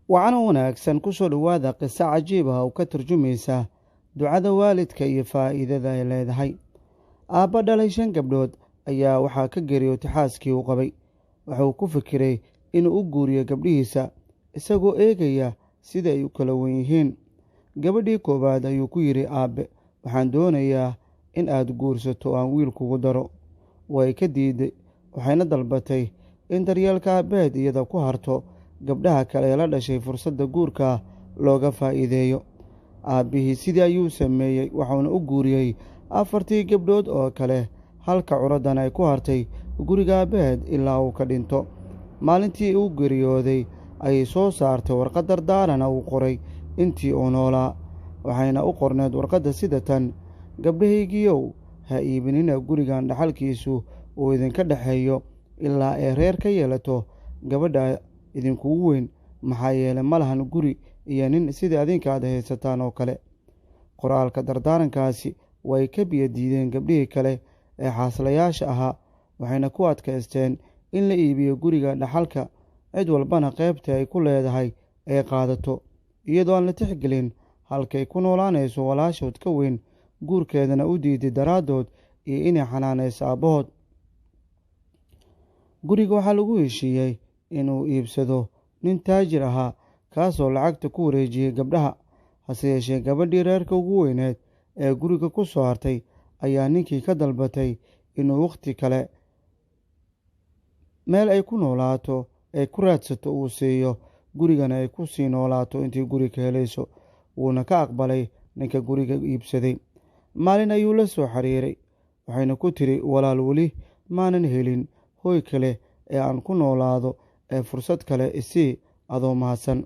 waxaana wanaagsan ku soo dhowaada qiso cajiib ah oo ka turjumaysa ducada waalidka iyo faa'iidada ay leedahay. Aabba dhalay 5 gabdhood ayaa waxaa ka geeriyootay xaaskii uu qabay. Wuxuu ku fikiray inuu u guuriyo gabdhihiisa isagoo eegaya sida ay u kala wen yihiin. Gabadhii koowaad ayuu ku yidhi, Aabbe, waxaan doonayaa in aad guursato aan wiil kugu daro. Way ka diiday, waxayna dalbatay in daryeelka aabbaheed iyada ku harto gabdhaha kale ee la dhashay fursadda guurka looga faa'iideeyo. Aabbihii sidii ayuu sameeyey, wuxuuna u guuriyey 4 gabdhood oo kale, halka curaddan ay ku hartay guriga aabbaheed ilaa uu ka dhinto. Maalintii uu geeriyooday ayay soo saartay warqad dardaarana uu qoray intii uu noolaa. Waxayna u qorneed warqadda sida tan: Gabdhahaygiiow, ha iibinina gurigan dhaxalkiisu uu idinka dhexeeyo ilaa ay reer ka yeelato gabadha idinkugu weyn, maxaa yeelay ma lahan guri iyo nin sidii adinka aad haysataan oo kale. Qoraalka dardaarankaasi way ka biyo diideen gabdhihii kale ee xaaslayaasha ahaa, waxayna ku adkaysteen in la iibiyo guriga dhaxalka, cid walbana qaybta ay ku leedahay ay qaadato, iyadoo aan la tixgelin halkay ku noolaanayso walaashood ka weyn, guurkeedana u diiday daraaddood iyo inay xanaanayso aabbahood. Guriga waxaa lagu heshiiyey inuu iibsado nin taajir ahaa, kaasoo lacagta ku wareejiyey gabdhaha. Hase yeeshee gabadhii reerka ugu weyneed ee guriga ku soo hartay ayaa ninkii ka dalbatay inuu wakhti kale meel ay ku noolaato ay ku raadsato uu siiyo, gurigana ay ku sii noolaato intii guri ka helayso. Wuuna ka aqbalay ninka guriga iibsaday. Maalin ayuu la soo xiriiray, waxayna ku tiri, walaal, weli maanan helin hoy kale ee aan ku noolaado, ee fursad kale isii adoo mahadsan.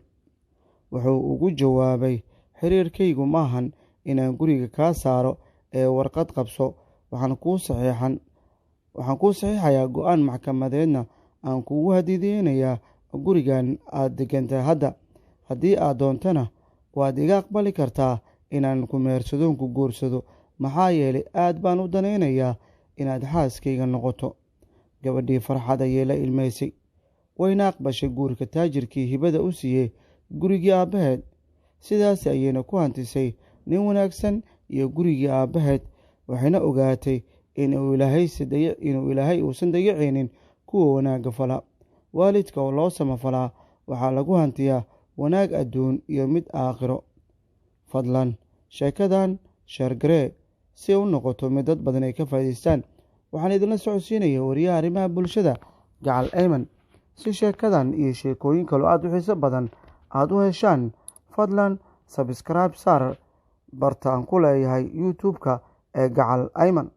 Wuxuu ugu jawaabay, xiriirkaygu maahan inaan guriga kaa saaro ee warqad qabso. Waxaan kuu saxiixayaa go'aan maxkamadeedna aan kugu hadideynayaa gurigan aad degantahay hadda. Haddii aad doontana waad iga aqbali kartaa inaan ku mehersadoon ku guursado, maxaa yeelay aad baan u danaynayaa inaad xaaskayga noqoto. Gabadhii farxad ayay la ilmaysay, wayna aqbashay guurka taajirkii hibada u siiyey gurigii aabbaheed. Sidaas ayayna ku hantisay nin wanaagsan iyo gurigii aabbaheed. Waxayna ogaatay inuu ilaahay uusan dayacaynin kuwa wanaagga fala. Waalidka oo loo samafalaa waxaa lagu hantiyaa wanaag adduun iyo mid aakhiro. Fadlan sheekadan sheergaree si ay u noqoto mid dad badan ay ka faa'iidaystaan. Waxaan idinla socodsiinaya wariyaha arrimaha bulshada Gacal Ayman. Si sheekadan iyo sheekooyin kale aad u xiiso badan aad u heshaan, fadlan subscribe saar barta aan ku leeyahay YouTube-ka ee Gacal Ayman.